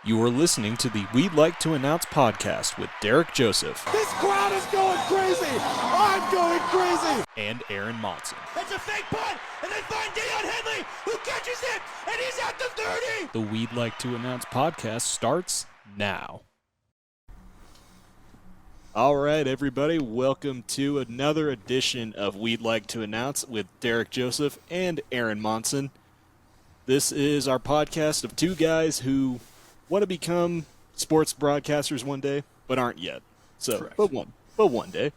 You are listening to the We'd Like to Announce podcast with Derek Joseph. This crowd is going crazy! I'm going crazy! And Aaron Monson. It's a fake punt, and they find Deion Henley, who catches it, and he's at the 30! The We'd Like to Announce podcast starts now. All right, everybody, welcome to another edition of We'd Like to Announce with Derek Joseph and Aaron Monson. This is our podcast of two guys who want to become sports broadcasters one day, but aren't yet. So, Correct. but one day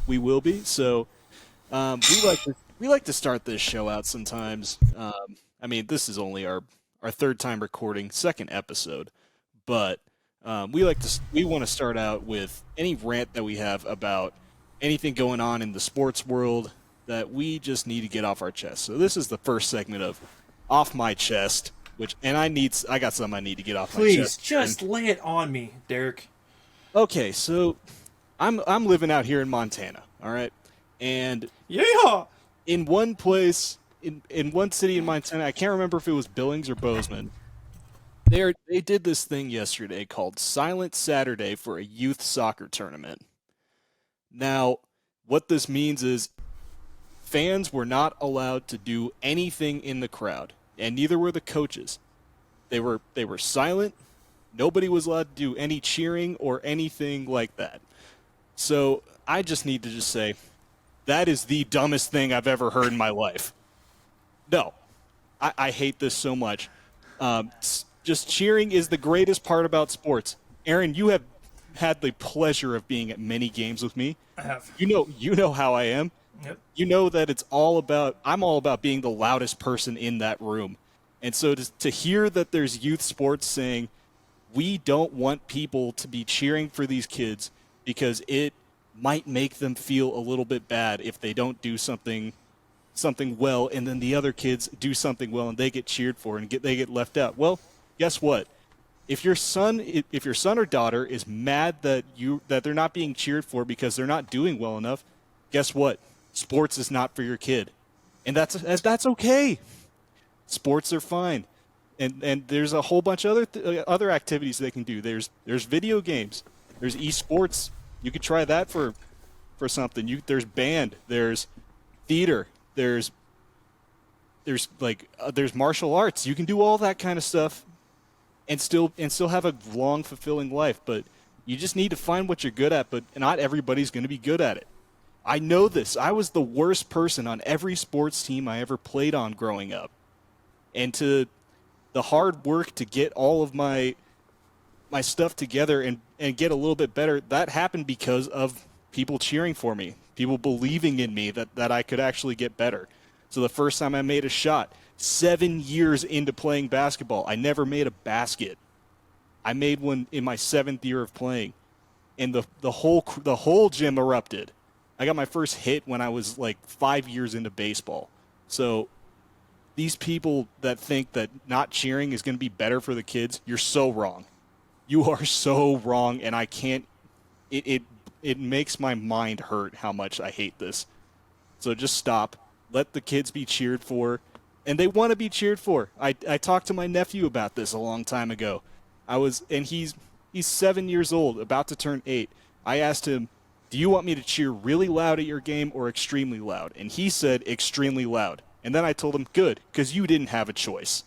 we will be. So, we like to start this show out sometimes. I mean, this is only our third time recording, second episode, but we want to start out with any rant that we have about anything going on in the sports world that we just need to get off our chest. So this is the first segment of Off My Chest. I got something I need to get off my chest. Please, just lay it on me, Derek. Okay, so I'm living out here in Montana, all right? And Yeah! in one place, in one city in Montana, I can't remember if it was Billings or Bozeman, they did this thing yesterday called Silent Saturday for a youth soccer tournament. Now, what this means is fans were not allowed to do anything in the crowd. And neither were the coaches. They were silent. Nobody was allowed to do any cheering or anything like that. So I just need to say, that is the dumbest thing I've ever heard in my life. No, I hate this so much. Just cheering is the greatest part about sports. Aaron, you have had the pleasure of being at many games with me. I have. You know how I am. Yep. You know that I'm all about being the loudest person in that room. And so to hear that there's youth sports saying, we don't want people to be cheering for these kids because it might make them feel a little bit bad if they don't do something well, and then the other kids do something well and they get cheered for and they get left out. Well, guess what? If your son or daughter is mad that they're not being cheered for because they're not doing well enough, guess what? Sports is not for your kid, and that's okay. Sports are fine, and there's a whole bunch of other activities they can do. There's video games, there's esports. You could try that for something. There's band, there's theater, there's martial arts. You can do all that kind of stuff, and still have a long, fulfilling life. But you just need to find what you're good at. But not everybody's going to be good at it. I know this. I was the worst person on every sports team I ever played on growing up. And to the hard work to get all of my stuff together and get a little bit better, that happened because of people cheering for me, people believing in me that I could actually get better. So the first time I made a shot, 7 years into playing basketball, I never made a basket. I made one in my 7th year of playing, and the whole gym erupted. I got my first hit when I was like 5 years into baseball. So these people that think that not cheering is going to be better for the kids, you're so wrong. You are so wrong, and I can't – it makes my mind hurt how much I hate this. So just stop. Let the kids be cheered for, and they want to be cheered for. I talked to my nephew about this a long time ago. He's 7 years old, about to turn 8. I asked him, do you want me to cheer really loud at your game or extremely loud? And he said extremely loud. And then I told him, good, because you didn't have a choice.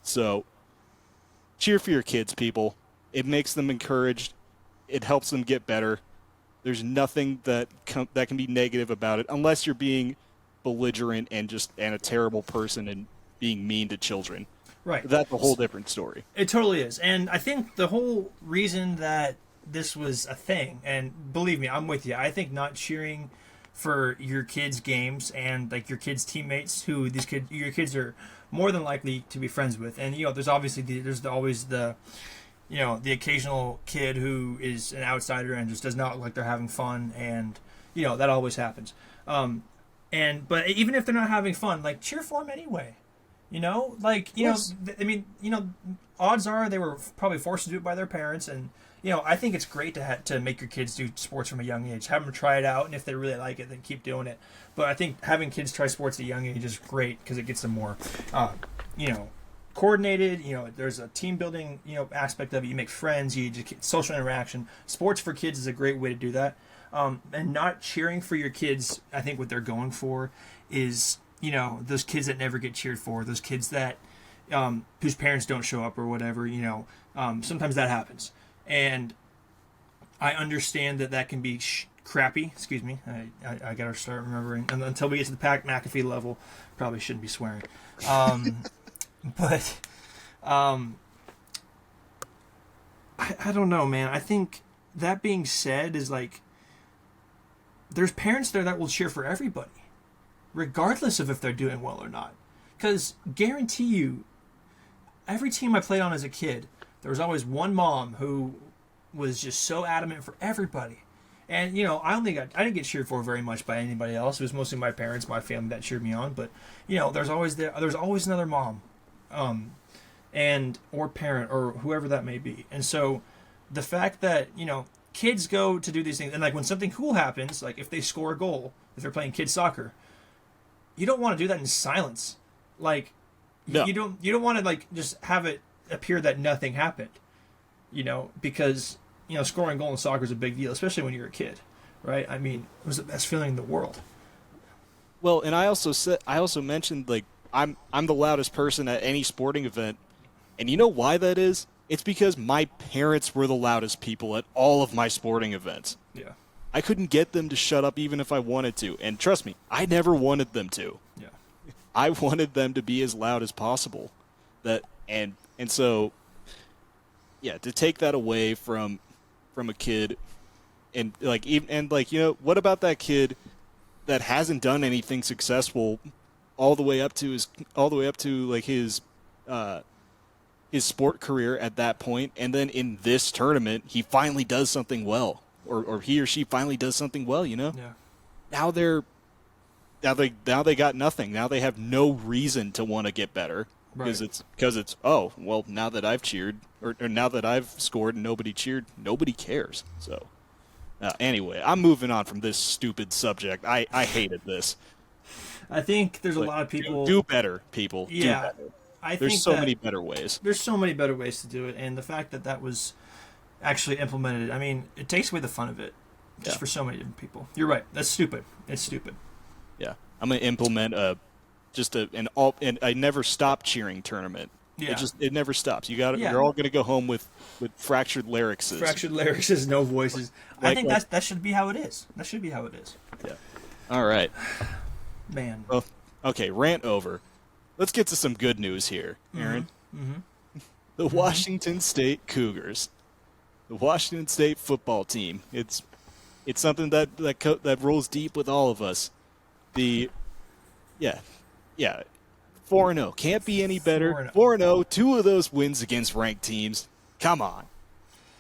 So cheer for your kids, people. It makes them encouraged. It helps them get better. There's nothing that can be negative about it unless you're being belligerent and a terrible person and being mean to children. Right. That's a whole different story. It totally is. And I think the whole reason that this was a thing, and believe me, I'm with you. I think not cheering for your kids' games and like your kids' teammates, who your kids are more than likely to be friends with, and there's always the occasional kid who is an outsider and just does not look like they're having fun, and that always happens. But even if they're not having fun, like cheer for them anyway. Yes. Odds are they were probably forced to do it by their parents, and I think it's great to make your kids do sports from a young age. Have them try it out, and if they really like it, then keep doing it. But I think having kids try sports at a young age is great because it gets them more, coordinated. There's a team building aspect of it. You make friends. You just get social interaction. Sports for kids is a great way to do that. And not cheering for your kids, I think what they're going for is those kids that never get cheered for, those kids that whose parents don't show up or whatever. Sometimes that happens, and I understand that can be crappy. Excuse me. I gotta start remembering. And until we get to the Pat McAfee level, probably shouldn't be swearing. But I don't know, man. I think that being said is like there's parents there that will cheer for everybody, regardless of if they're doing well or not. Because guarantee you, every team I played on as a kid, there was always one mom who was just so adamant for everybody. And I didn't get cheered for very much by anybody else. It was mostly my parents, my family that cheered me on. But there's always another mom, and or parent or whoever that may be. And so the fact that kids go to do these things, and like when something cool happens, like if they score a goal, if they're playing kids soccer, you don't want to do that in silence. Like no. you don't want to like just have it appear that nothing happened. Because scoring a goal in soccer is a big deal, especially when you're a kid, right? I mean, it was the best feeling in the world. Well, and I also mentioned like I'm the loudest person at any sporting event, and you know why that is? It's because my parents were the loudest people at all of my sporting events. Yeah. I couldn't get them to shut up even if I wanted to, and trust me, I never wanted them to. Yeah. I wanted them to be as loud as possible. And so, yeah, to take that away from a kid, and what about that kid that hasn't done anything successful all the way up to his sport career at that point, and then in this tournament he finally does something well, or he or she finally does something well. Yeah. Now they got nothing. Now they have no reason to want to get better. Because it's oh well, now that I've cheered or now that I've scored and nobody cheered, nobody cares. So anyway, I'm moving on from this stupid subject. I hated this. I think there's a lot of people do better. People, yeah, do better. I There's think so many better ways. There's so many better ways to do it, and the fact that was actually implemented, I mean, it takes away the fun of it just for so many different people. You're right. That's stupid. It's stupid. Yeah, I'm gonna implement an I never stop cheering tournament. Yeah. It never stops. You're all gonna go home with fractured larynxes. Fractured larynxes, no voices. I think that should be how it is. That should be how it is. Yeah. All right. Man. Well, okay, rant over. Let's get to some good news here, Aaron. The Washington State Cougars, the Washington State football team. It's something that rolls deep with all of us. 4-0 can't be any better. 4-0, two of those wins against ranked teams. Come on,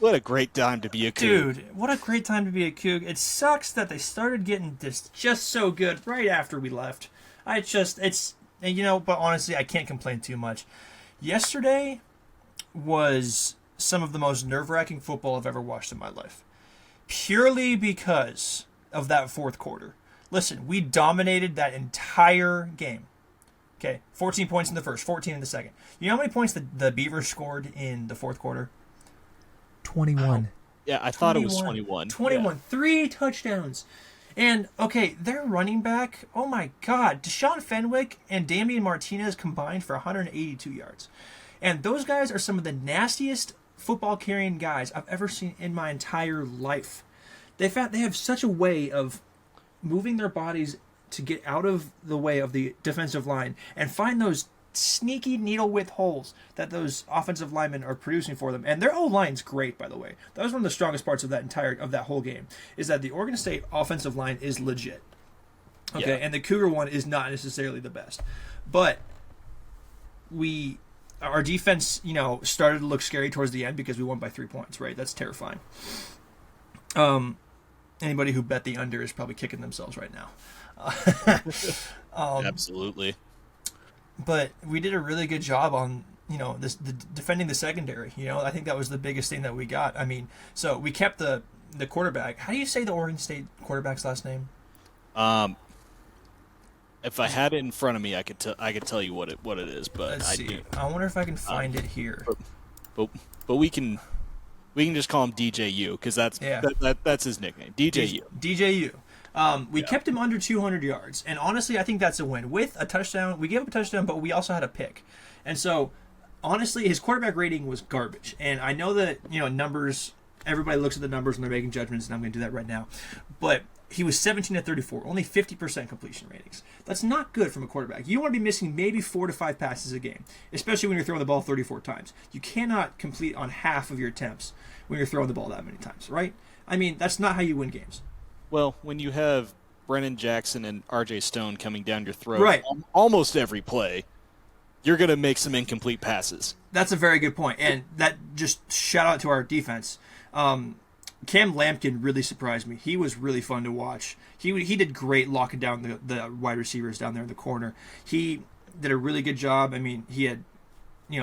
what a great time to be a Coug. Dude, what a great time to be a Coug. It sucks that they started getting this just so good right after we left. But honestly, I can't complain too much. Yesterday was some of the most nerve-wracking football I've ever watched in my life. Purely because of that fourth quarter. Listen, we dominated that entire game. Okay, 14 points in the first, 14 in the second. You know how many points the Beavers scored in the fourth quarter? 21. Yeah, I thought it was 21. 21. Yeah. 3 touchdowns. And, okay, their running back, oh my God, Deshaun Fenwick and Damian Martinez combined for 182 yards. And those guys are some of the nastiest football-carrying guys I've ever seen in my entire life. They have such a way of moving their bodies to get out of the way of the defensive line and find those sneaky needle-width holes that those offensive linemen are producing for them. And their O-line's great, by the way. That was one of the strongest parts of that whole game, is that the Oregon State offensive line is legit. Okay, and the Cougar one is not necessarily the best. But our defense, started to look scary towards the end because we won by 3 points, right? That's terrifying. Anybody who bet the under is probably kicking themselves right now. Absolutely. But we did a really good job on, defending the secondary. I think that was the biggest thing that we got. I mean, so we kept the quarterback. How do you say the Oregon State quarterback's last name? If I had it in front of me, I could tell you what it is, but Let's I see. do. I wonder if I can find it here. But but we can just call him DJU because Yeah. that's his nickname, DJU. DJU. We kept him under 200 yards, and honestly, I think that's a win. With a touchdown, we gave up a touchdown, but we also had a pick, and so honestly, his quarterback rating was garbage. And I know that numbers. Everybody looks at the numbers when they're making judgments, and I'm going to do that right now. But he was 17 to 34, only 50% completion ratings. That's not good from a quarterback. You want to be missing maybe 4 to 5 passes a game, especially when you're throwing the ball 34 times. You cannot complete on half of your attempts when you're throwing the ball that many times, right? I mean, that's not how you win games. Well, when you have Brennan Jackson and R.J. Stone coming down your throat Right. almost every play, you're going to make some incomplete passes. That's a very good point, and that just shout out to our defense. Cam Lampkin really surprised me. He was really fun to watch. He did great locking down the wide receivers down there in the corner. He did a really good job. I mean, he had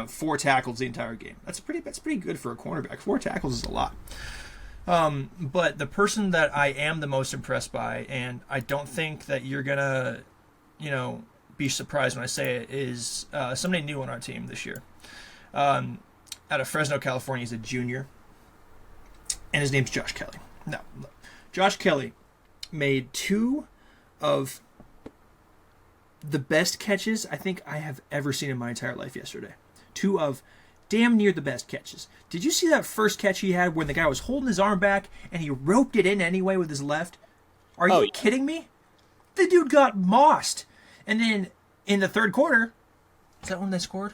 4 tackles the entire game. That's pretty good for a cornerback. 4 tackles is a lot. But the person that I am the most impressed by, and I don't think that you're gonna be surprised when I say it, is somebody new on our team this year. Out of Fresno, California, he's a junior. And his name's Josh Kelly. No, Josh Kelly made 2 of the best catches I think I have ever seen in my entire life yesterday. 2 of damn near the best catches. Did you see that first catch he had when the guy was holding his arm back and he roped it in anyway with his left? Are you kidding me? The dude got mossed. And then in the third quarter, is that when they scored?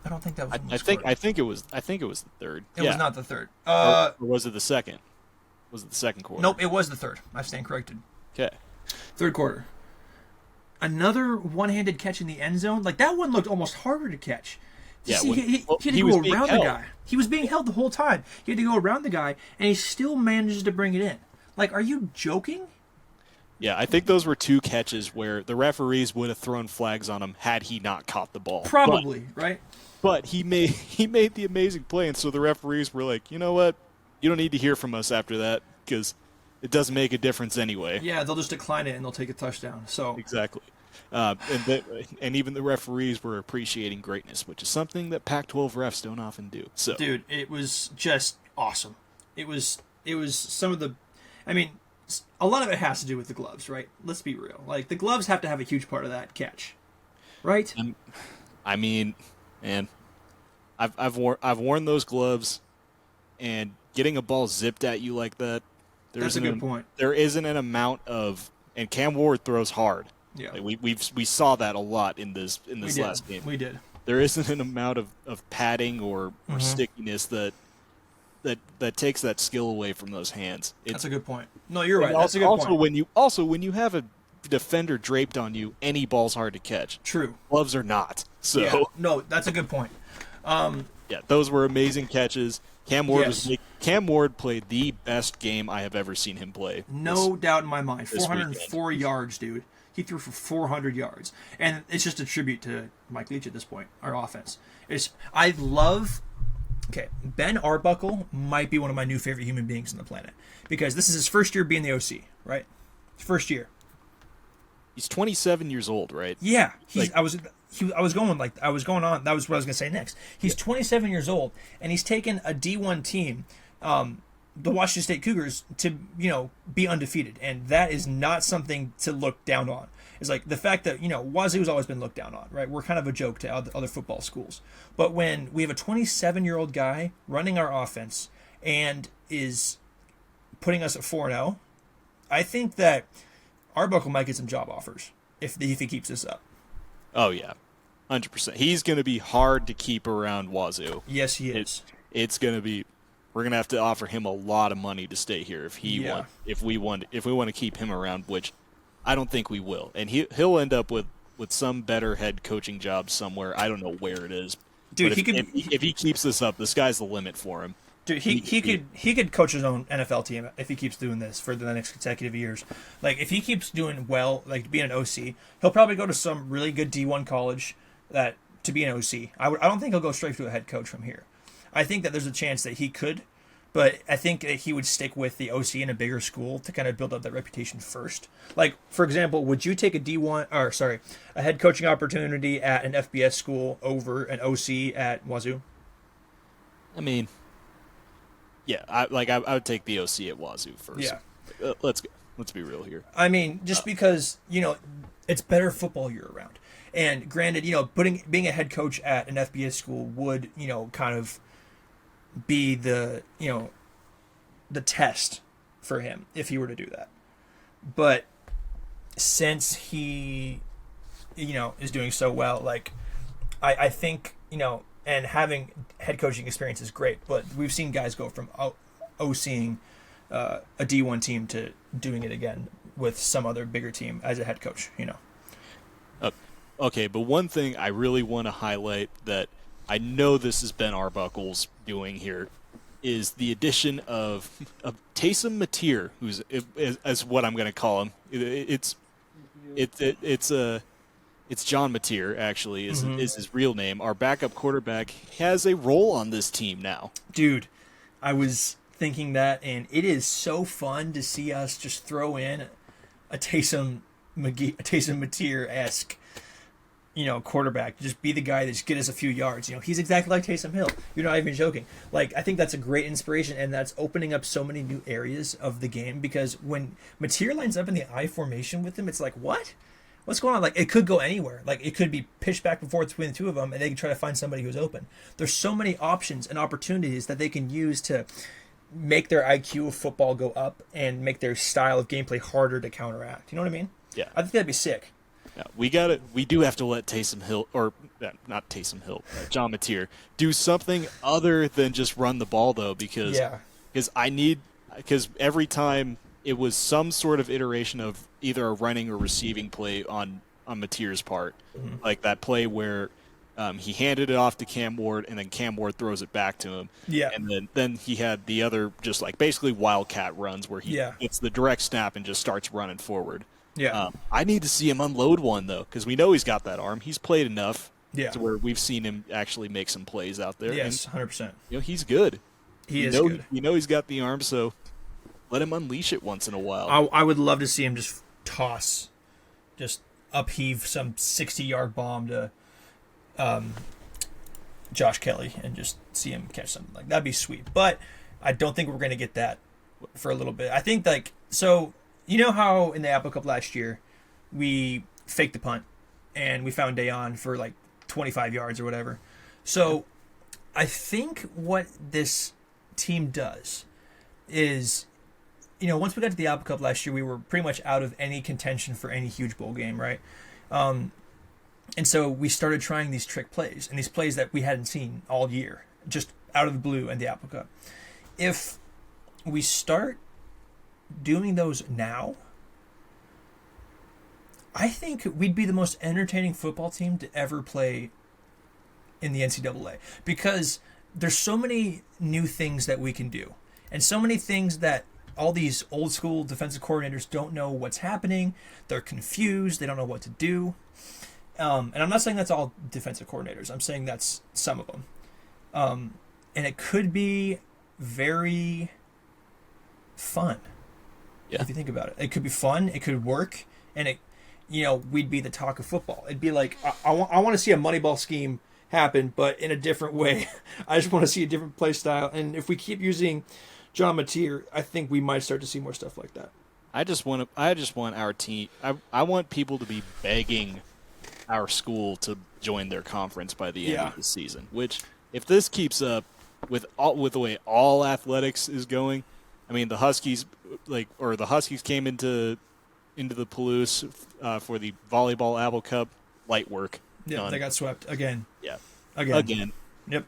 I don't think that was. I think it was the third. It was not the third. Or was it the second? Was it the second quarter? Nope, it was the third. I stand corrected. Okay. Third quarter. Another one-handed catch in the end zone. Like, that one looked almost harder to catch. Yeah, See, he had to he go was being around the held. guy. He was being held the whole time. He had to go around the guy, and he still manages to bring it in. Like, are you joking? Yeah, I think those were 2 catches where the referees would have thrown flags on him had he not caught the ball. Probably, right? But he made the amazing play, and so the referees were like, you know what? You don't need to hear from us after that because it doesn't make a difference anyway. Yeah, they'll just decline it and they'll take a touchdown. So Exactly. And even the referees were appreciating greatness, which is something that Pac-12 refs don't often do. So, dude, it was just awesome. It was some of the, I mean, a lot of it has to do with the gloves, right? Let's be real. Like, the gloves have to have a huge part of that catch, right? I mean, man, I've worn those gloves, and getting a ball zipped at you like that. That's a good point. There isn't an amount of, and Cam Ward throws hard. Yeah, Like we saw that a lot in this last game. We did. There isn't an amount of padding or stickiness that takes that skill away from those hands. That's a good point. No, you're right. And That's a good also, point. when you have a defender draped on you, any ball's hard to catch. True. Gloves are not. So Yeah. No, that's a good point. yeah, those were amazing catches. Cam Yes. Ward played the best game I have ever seen him play. No doubt in my mind. this 404 yards, dude. He threw for 400 yards. And it's just a tribute to Mike Leach at this point, our offense. Ben Arbuckle might be one of my new favorite human beings on the planet. Because this is his first year being the OC, right? His first year. He's 27 years old, right? Yeah. Like- That was what I was going to say next. He's 27 years old, and he's taken a D1 team, the Washington State Cougars, to be undefeated, and that is not something to look down on. It's like the fact that Wazoo's always been looked down on, right? We're kind of a joke to other football schools, but when we have a 27-year-old guy running our offense and is putting us at 4-0, I think that Arbuckle might get some job offers if he keeps this up. Oh yeah, 100%. He's going to be hard to keep around Wazoo. Yes, he is. It's going to be. We're going to have to offer him a lot of money to stay here if we want to keep him around, which I don't think we will. And he'll end up with some better head coaching job somewhere. I don't know where it is. Dude, but if he keeps this up, the sky's the limit for him. Dude, he could coach his own NFL team if he keeps doing this for the next consecutive years. Like, if he keeps doing well, like being an OC, he'll probably go to some really good D1 college to be an OC. I don't think he'll go straight to a head coach from here. I think that there's a chance that he could But I think that he would stick with the OC in a bigger school to kind of build up that reputation first. Like, for example, would you take a head coaching opportunity at an FBS school over an OC at Wazoo? I mean, yeah, I would take the OC at Wazoo first. Yeah. Let's be real here. I mean, just because, it's better football year round. And granted, being a head coach at an FBS school would, kind of be the test for him if he were to do that. But since he is doing so well, like I think, and having head coaching experience is great, but we've seen guys go from OCing a D1 team to doing it again with some other bigger team as a head coach, Okay, but one thing I really want to highlight that I know this has been Arbuckle's doing here is the addition of Taysom Mateer, who's as what I'm going to call him. It's John Mateer actually is his real name. Our backup quarterback has a role on this team now. Dude, I was thinking that, and it is so fun to see us just throw in a Taysom Mateer-esque quarterback, just be the guy that's get us a few yards. He's exactly like Taysom Hill. You're not even joking. Like, I think that's a great inspiration, and that's opening up so many new areas of the game, because when Mateer lines up in the I formation with him, it's like, what? What's going on? Like, it could go anywhere. Like, it could be pitched back and forth between the two of them, and they can try to find somebody who's open. There's so many options and opportunities that they can use to make their IQ of football go up and make their style of gameplay harder to counteract. You know what I mean? Yeah. I think that'd be sick. Yeah, we do have to let Taysom Hill, or not Taysom Hill, John Mateer, do something other than just run the ball, though, because every time it was some sort of iteration of either a running or receiving play on Mateer's part, like that play where he handed it off to Cam Ward, and then Cam Ward throws it back to him. Yeah. And then he had the other just like basically wildcat runs where it's the direct snap and just starts running forward. Yeah. I need to see him unload one, though, because we know he's got that arm. He's played enough to where we've seen him actually make some plays out there. Yes, and, 100%. He's good. He is good. We know he's got the arm, so let him unleash it once in a while. I would love to see him just upheave some 60-yard bomb to Josh Kelly and just see him catch something. Like, that'd be sweet. But I don't think we're going to get that for a little bit. I think, so... You know how in the Apple Cup last year, we faked the punt and we found Dayon for 25 yards or whatever. So I think what this team does is, once we got to the Apple Cup last year, we were pretty much out of any contention for any huge bowl game, right? And so we started trying these trick plays and these plays that we hadn't seen all year, just out of the blue in the Apple Cup. If we start doing those now, I think we'd be the most entertaining football team to ever play in the NCAA, because there's so many new things that we can do and so many things that all these old school defensive coordinators don't know what's happening. They're confused. They don't know what to do. And I'm not saying that's all defensive coordinators. I'm saying that's some of them. And it could be very fun. Yeah. If you think about it, it could be fun. It could work, and we'd be the talk of football. It'd be like I want to see a Moneyball scheme happen, but in a different way. I just want to see a different play style, and if we keep using John Mateer, I think we might start to see more stuff like that. I just want our team. I want people to be begging our school to join their conference by the end of the season. Which, if this keeps up with the way all athletics is going. I mean, the Huskies came into the Palouse for the volleyball Apple Cup, light work. Yeah, done. they got swept again. Yeah, again. Yep.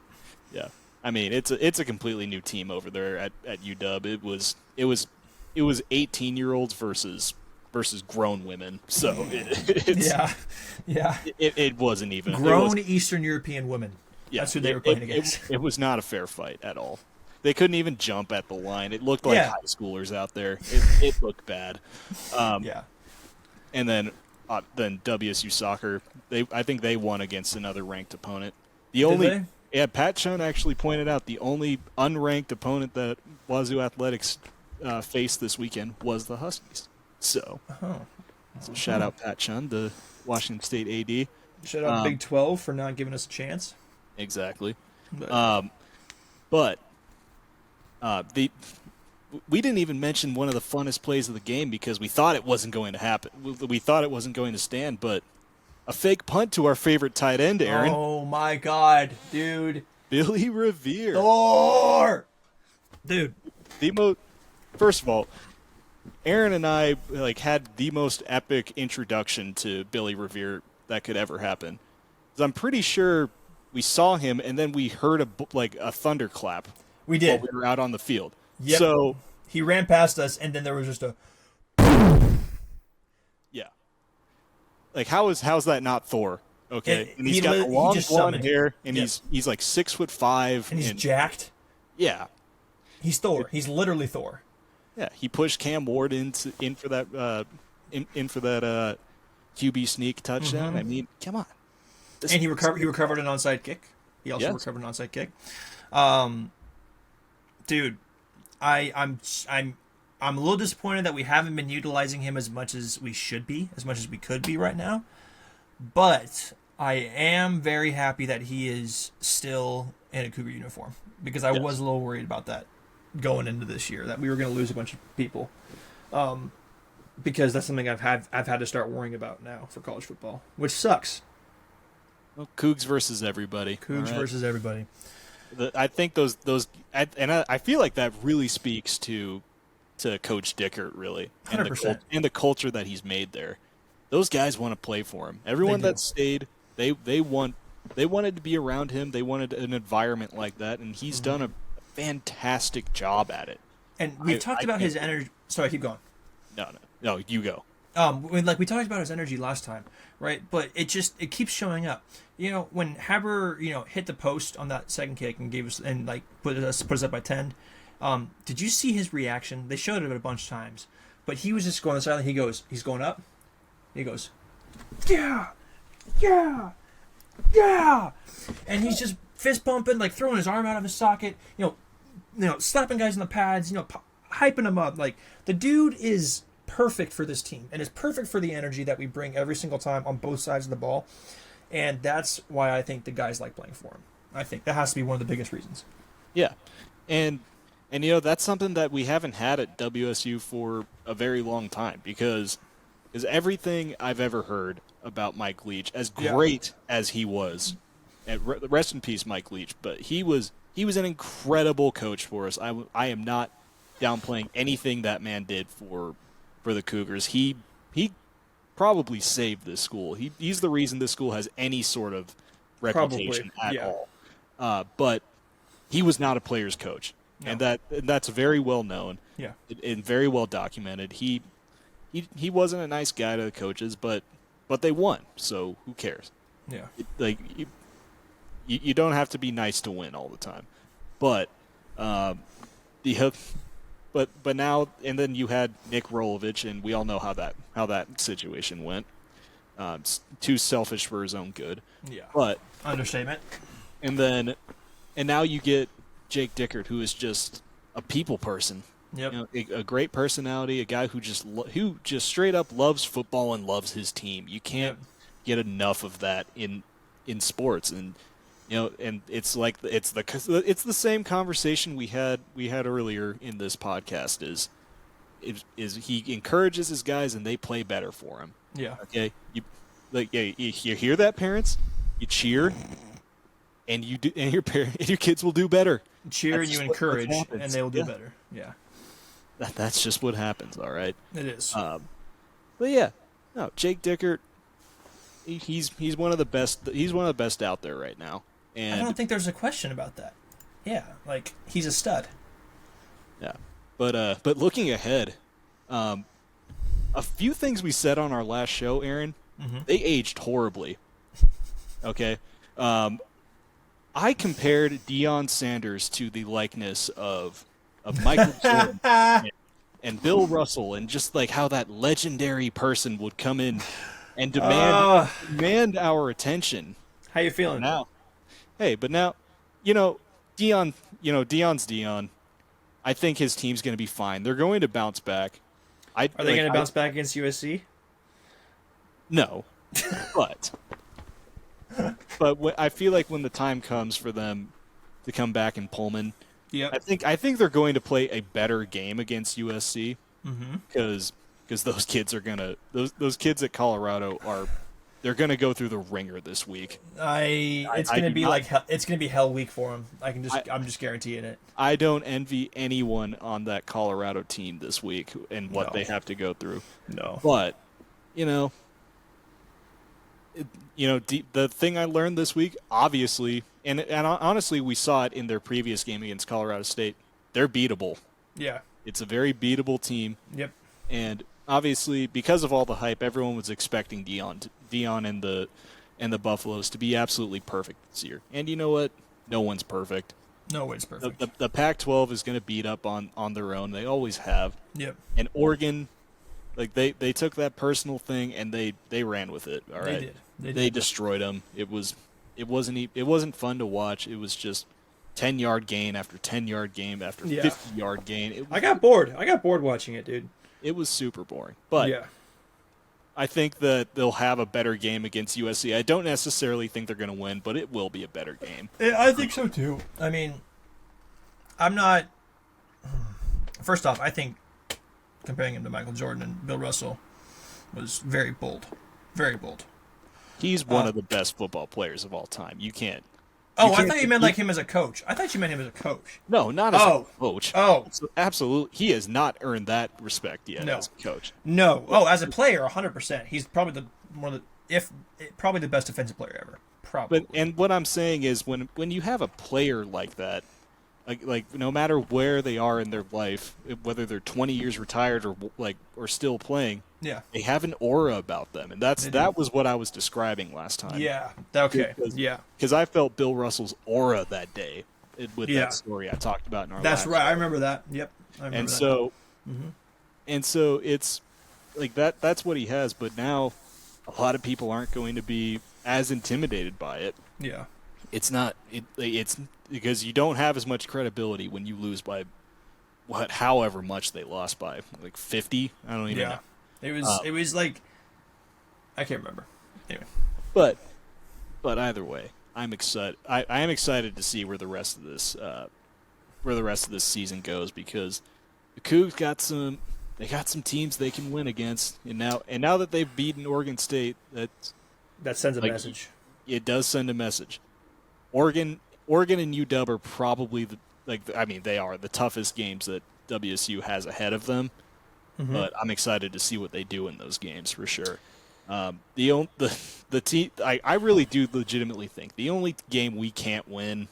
Yeah, I mean it's a completely new team over there at UW. It was 18-year-olds versus grown women. So it wasn't even grown Eastern European women. Yeah, that's who they were playing against. It was not a fair fight at all. They couldn't even jump at the line. It looked like high schoolers out there. It looked bad. And then WSU soccer, I think they won against another ranked opponent. The Did only they? Yeah, Pat Chun actually pointed out the only unranked opponent that Wazoo Athletics faced this weekend was the Huskies. So, so shout out Pat Chun, the Washington State AD. Shout out Big 12 for not giving us a chance. Exactly. But, But we didn't even mention one of the funnest plays of the game because we thought it wasn't going to happen. We thought it wasn't going to stand, but a fake punt to our favorite tight end, Aaron. oh my God, dude. Billy Revere. Thor! Dude. First of all, Aaron and I had the most epic introduction to Billy Revere that could ever happen. 'Cause I'm pretty sure we saw him and then we heard a thunderclap. We did. While we were out on the field. Yep. So he ran past us, and then there was just a... yeah. How's that not Thor? Okay, and he's got he long just blonde summoned. hair, and Yep. he's like 6'5", And he's jacked. yeah, He's Thor. He's literally Thor. yeah. He pushed Cam Ward in for that QB sneak touchdown. I mean, come on. And he recovered an onside kick. He also Yes. recovered an onside kick. Dude, I'm a little disappointed that we haven't been utilizing him as much as we should be, as much as we could be right now. But I am very happy that he is still in a Cougar uniform because I was a little worried about that going into this year, that we were going to lose a bunch of people. Because that's something I've had to start worrying about now for college football, which sucks. Well, Cougs versus everybody. Cougs all right? versus everybody. I think I feel like that really speaks to Coach Dickert, really, 100%. And the culture that he's made there. Those guys want to play for him. Everyone They do. that stayed, they wanted to be around him. They wanted an environment like that, and he's done a fantastic job at it. And we talked about his energy. Sorry, keep going. No, you go. We talked about his energy last time, right? But it keeps showing up. When Haber, hit the post on that second kick and gave us put us up by 10. Did you see his reaction? They showed it a bunch of times, but he was just going on the sideline. He's going up. He goes, yeah, and he's just fist pumping, throwing his arm out of his socket. Slapping guys in the pads. Hyping them up. The dude is perfect for this team and is perfect for the energy that we bring every single time on both sides of the ball, and that's why I think the guys like playing for him. I think that has to be one of the biggest reasons. Yeah, and that's something that we haven't had at WSU for a very long time because everything I've ever heard about Mike Leach, as great as he was, and rest in peace, Mike Leach, but he was an incredible coach for us. I am not downplaying anything that man did for the Cougars. He probably saved this school. He's the reason this school has any sort of reputation at all. But he was not a player's coach, and that's very well known. Yeah, and very well documented. He wasn't a nice guy to the coaches, but they won, so who cares? Yeah, you don't have to be nice to win all the time, but But now, and then you had Nick Rolovich, and we all know how that situation went. Too selfish for his own good. Yeah. But understatement. And now you get Jake Dickert, who is just a people person. Yep. A great personality, a guy who just straight up loves football and loves his team. You can't get enough of that in sports, and and it's the same conversation we had earlier in this podcast. Is he encourages his guys and they play better for him. Yeah. Okay. You hear that, parents? You cheer, and you do, and your kids will do better. Cheer and you encourage, happens. and they will do better. Yeah. That's just what happens. All right. It is. But yeah, no, Jake Dickert. He's one of the best. He's one of the best out there right now. And I don't think there's a question about that. Yeah, he's a stud. Yeah, but looking ahead, a few things we said on our last show, Aaron, they aged horribly. Okay, I compared Deion Sanders to the likeness of Michael Jordan and Bill Russell, and just how that legendary person would come in and demand our attention. How you feeling now? Hey, but now Dion, Dion's Dion. I think his team's going to be fine. They're going to bounce back. Are they going to bounce back against USC? No, but I feel like when the time comes for them to come back in Pullman, Yep. I think they're going to play a better game against USC Mm-hmm. because those kids are gonna those kids at Colorado they're gonna go through the ringer this week. It's going to be it's going to be hell week for them. I'm just guaranteeing it. I don't envy anyone on that Colorado team this week and what No. they have to go through. No. But the thing I learned this week, obviously, and honestly, we saw it in their previous game against Colorado State. They're beatable. Yeah. It's a very beatable team, Yep. and obviously, because of all the hype, everyone was expecting Dion and the Buffaloes to be absolutely perfect this year. And you know what? No one's perfect. No, it's perfect. The Pac-12 is going to beat up on their own. They always have. Yep. And Oregon, like they took that personal thing and they ran with it. All right. They did. They destroyed them. It wasn't fun to watch. It was just 10-yard gain after 10-yard gain after 50-yard gain. I got bored. I got bored watching it, dude. It was super boring. But yeah. I think that they'll have a better game against USC. I don't necessarily think they're going to win, but it will be a better game. I think so too. I mean, I'm not. First off, I think comparing him to Michael Jordan and Bill Russell was very bold. Very bold. He's one of the best football players of all time. You can't. Oh, I thought you meant like him as a coach. I thought you meant him as a coach. No, not as a coach. Oh. Absolutely. He has not earned that respect yet No. as a coach. No. Oh, as a player, 100%. He's probably probably the best defensive player ever. Probably. And what I'm saying is when you have a player like that, like no matter where they are in their life, whether they're 20 years retired or still playing, yeah. they have an aura about them, and that was what I was describing last time. Yeah. Okay. Because I felt Bill Russell's aura that day with Yeah. that story I talked about in our That's last right. show. I remember that. Yep. I remember And that. so, it's like that. That's what he has. But now, a lot of people aren't going to be as intimidated by it. Yeah. It's not. It's because you don't have as much credibility when you lose by however much they lost by, like 50. I don't even know. It was like I can't remember. Anyway. But either way, I'm excited. I am excited to see where the rest of this season goes because the Cougs got some teams they can win against, and now that they've beaten Oregon State, that sends a message. It does send a message. Oregon and UW are probably they are the toughest games that WSU has ahead of them. Mm-hmm. But I'm excited to see what they do in those games for sure. The team I really do legitimately think the only game we can't win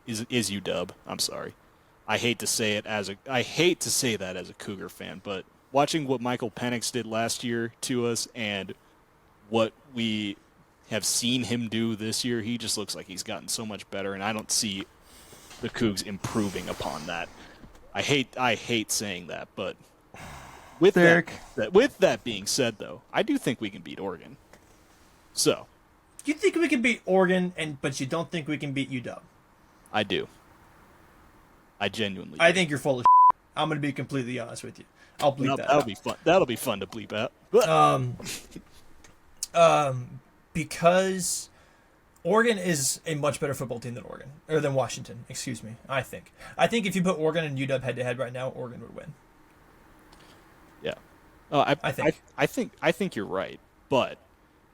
is UW. I'm sorry. I hate to say that as a Cougar fan, but watching what Michael Penix did last year to us and what we have seen him do this year, he just looks like he's gotten so much better, and I don't see the Cougs improving upon that. I hate saying that, but with that being said, though, I do think we can beat Oregon. So, You think we can beat Oregon, but you don't think we can beat UW? I do. I genuinely do. I think you're full of I'm going to be completely honest with you. I'll bleep that That'll out. be fun. That'll be fun to bleep out. Because Oregon is a much better football team than Washington. Excuse me. I think if you put Oregon and UW head to head right now, Oregon would win. Yeah. I think you're right, but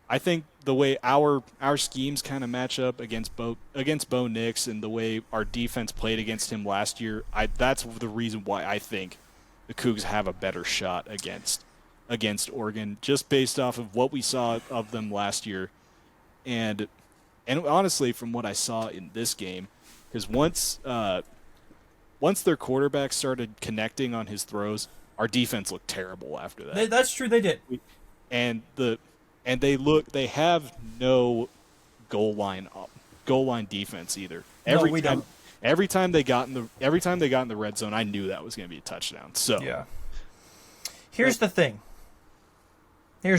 I think the way our schemes kind of match up against Bo Nix and the way our defense played against him last year, that's the reason why I think the Cougs have a better shot against Oregon, just based off of what we saw of them last year, and honestly from what I saw in this game, because once their quarterback started connecting on his throws, our defense looked terrible after that. That's true. They did. And they have no goal line defense either. Every time they got in the red zone, I knew that was going to be a touchdown. So yeah. Here's the thing. And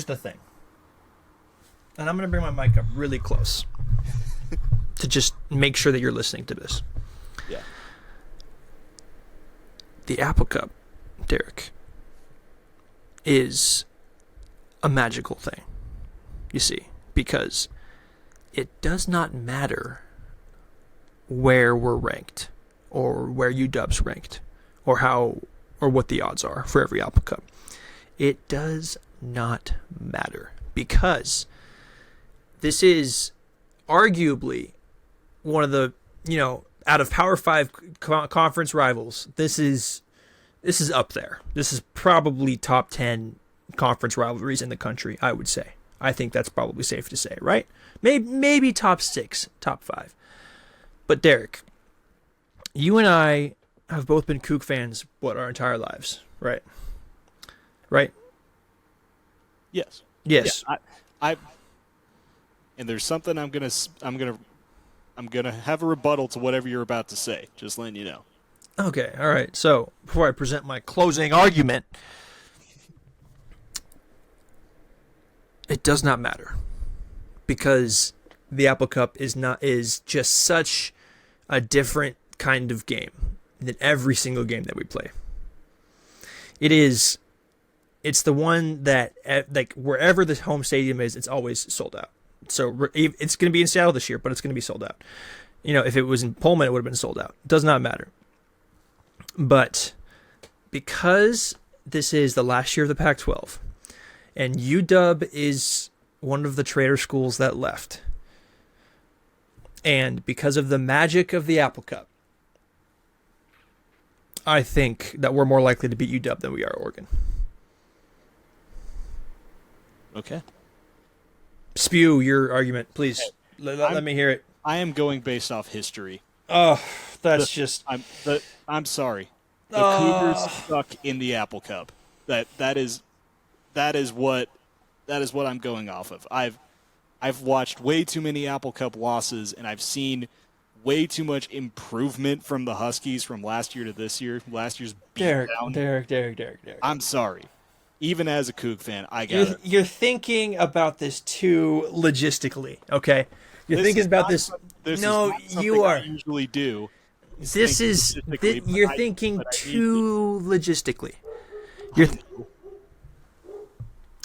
I'm going to bring my mic up really close to just make sure that you're listening to this. Yeah. The Apple Cup, Derek, is a magical thing, you see, because it does not matter where we're ranked or where UW's ranked or what the odds are for every Apple Cup. It does not matter because this is arguably one of the, out of Power 5 conference rivals, this is up there. This is probably top 10 conference rivalries in the country, I would say. I think that's probably safe to say, right? Maybe top 6, top 5. But Derek, you and I have both been Kook fans, our entire lives, right? Right? Yes. Yes. Yeah, I and there's something I'm gonna have a rebuttal to whatever you're about to say. Just letting you know. Okay, all right. So before I present my closing argument, it does not matter because the Apple Cup is just such a different kind of game than every single game that we play. It's the one that, like, wherever the home stadium is, it's always sold out. So it's going to be in Seattle this year, but it's going to be sold out. If it was in Pullman, it would have been sold out. It does not matter. But because this is the last year of the Pac-12, and UW is one of the traitor schools that left, and because of the magic of the Apple Cup, I think that we're more likely to beat UW than we are Oregon. Okay. Spew your argument, please. Let me hear it. I am going based off history. Oh, that's I'm sorry. The Cougars suck in the Apple Cup. That is what I'm going off of. I've watched way too many Apple Cup losses, and I've seen way too much improvement from the Huskies from last year to this year. Last year's beatdown. Derek. I'm sorry. Even as a Coug fan, I got it. You're thinking about this too logistically, okay? You're thinking about this. No, you are. I usually do. You're thinking too logistically.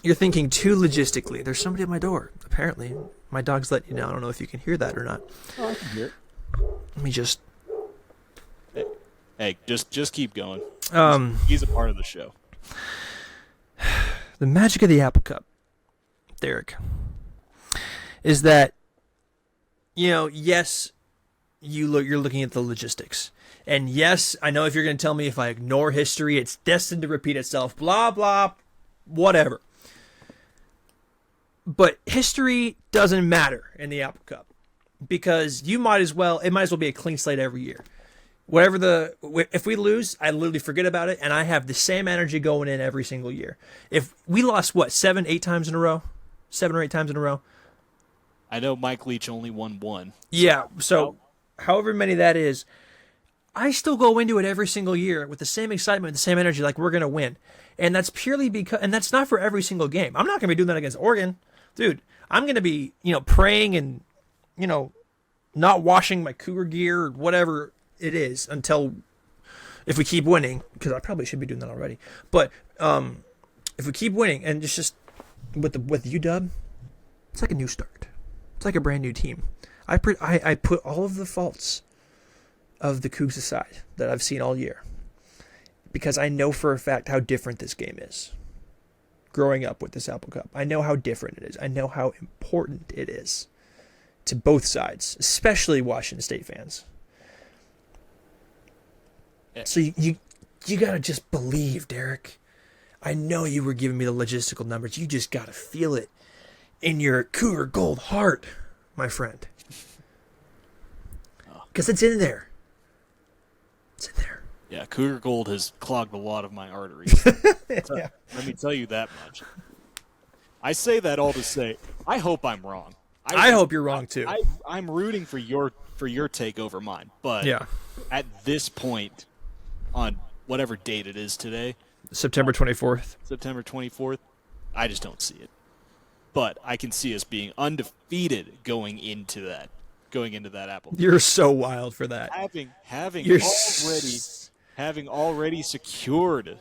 You're thinking too logistically. There's somebody at my door. Apparently, my dog's letting you know. I don't know if you can hear that or not. Oh, I can hear it. Let me just. Hey, just keep going. He's a part of the show. The magic of the Apple Cup, Derek, is that, yes, you're looking at the logistics. And yes, I know if you're going to tell me if I ignore history, it's destined to repeat itself, blah, blah, whatever. But history doesn't matter in the Apple Cup because it might as well be a clean slate every year. If we lose, I literally forget about it, and I have the same energy going in every single year. If we lost, 7 or 8 times in a row? I know Mike Leach only won 1. Yeah, so however many that is, I still go into it every single year with the same excitement, the same energy, like we're going to win. And that's purely because, and that's not for every single game. I'm not going to be doing that against Oregon. Dude, I'm going to be, praying and, not washing my Cougar gear or whatever it is until if we keep winning, because I probably should be doing that already. But if we keep winning and just with UW, it's like a new start. It's like a brand new team. I put all of the faults of the Cougs aside that I've seen all year because I know for a fact how different this game is. Growing up with this Apple Cup, I know how different it is. I know how important it is to both sides, especially Washington State fans. Yeah. So you gotta just believe, Derek. I know you were giving me the logistical numbers. You just gotta feel it in your Cougar Gold heart, my friend. Because it's in there. It's in there. Yeah, Cougar Gold has clogged a lot of my arteries. Yeah. Let me tell you that much. I say that all to say, I hope I'm wrong. I hope you're wrong too. I'm rooting for your take over mine, but yeah. At this point, on whatever date it is today, September 24th, I just don't see it. But I can see us being undefeated going into that going into that Apple. You're so wild for that. You're having already secured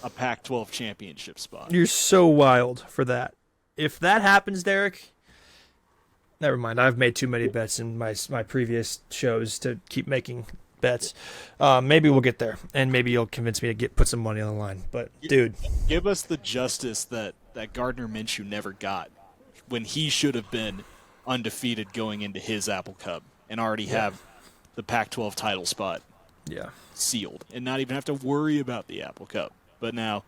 a Pac-12 championship spot. You're so wild for that. If that happens, Derek, never mind. I've made too many bets in my previous shows to keep making bets. Maybe we'll get there, and maybe you'll convince me to put some money on the line. But, dude. Give us the justice that Gardner Minshew never got when he should have been undefeated going into his Apple Cup and already have the Pac-12 title spot sealed and not even have to worry about the Apple Cup. But now,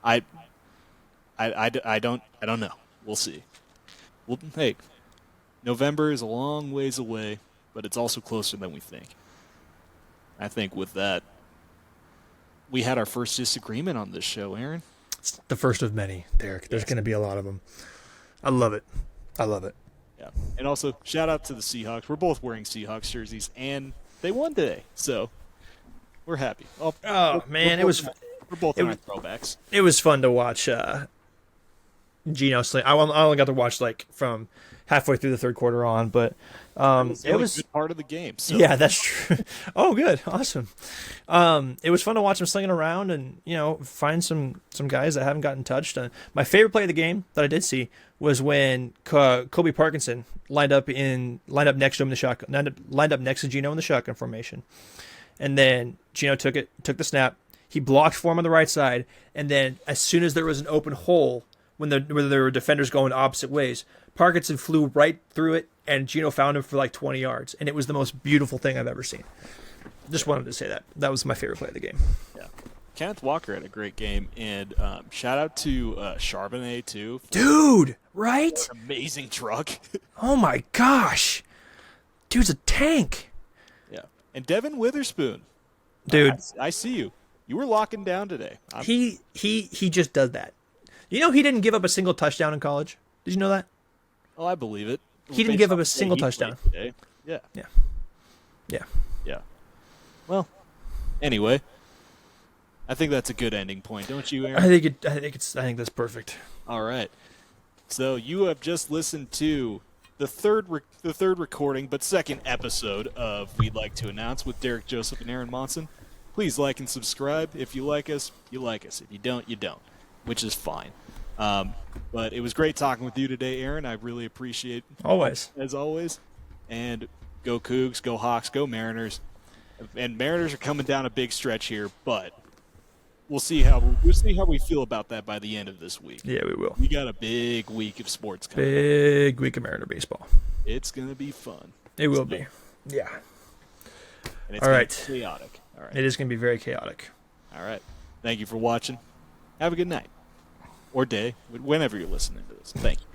I don't know. We'll see. Well, hey, November is a long ways away, but it's also closer than we think. I think with that, we had our first disagreement on this show, Aaron. It's the first of many, Derek. There's going to be a lot of them. I love it. Yeah. And also, shout out to the Seahawks. We're both wearing Seahawks jerseys, and they won today, so we're happy. Man, we're both on our throwbacks. It was fun to watch Geno sling. I only got to watch from halfway through the third quarter on, but it was a good part of the game. So. Yeah, that's true. Oh, good, awesome. It was fun to watch him slinging around and find some guys that haven't gotten touched. My favorite play of the game that I did see was when Kobe Parkinson lined up next to him in the shotgun, lined up next to Geno in the shotgun formation, and then Geno took the snap. He blocked for him on the right side, and then as soon as there was an open hole, when there were defenders going opposite ways, Parkinson flew right through it, and Geno found him for 20 yards, and it was the most beautiful thing I've ever seen. Just wanted to say that. That was my favorite play of the game. Yeah. Kenneth Walker had a great game, and shout out to Charbonnet, too. Dude, right? Amazing truck. Oh, my gosh. Dude's a tank. Yeah. And Devin Witherspoon. Dude. I see you. You were locking down today. He just does that. He didn't give up a single touchdown in college. Did you know that? Oh, I believe it. He didn't give up a single touchdown. Yeah. Yeah. Well, anyway, I think that's a good ending point, don't you, Aaron? I think that's perfect. All right. So you have just listened to the third recording, but second episode of We'd Like to Announce with Derek Joseph and Aaron Monson. Please like and subscribe. If you like us, you like us. If you don't, you don't, which is fine. But it was great talking with you today, Aaron. I really appreciate it. Always. As always. And go Cougs, go Hawks, go Mariners. And Mariners are coming down a big stretch here, but we'll see how we feel about that by the end of this week. Yeah, we will. We got a big week of sports coming. Big week of Mariner baseball. It's gonna be fun. It will be. Yeah. And it's gonna be chaotic. All right. It is gonna be very chaotic. All right. Thank you for watching. Have a good night. Or day, whenever you're listening to this. Thank you.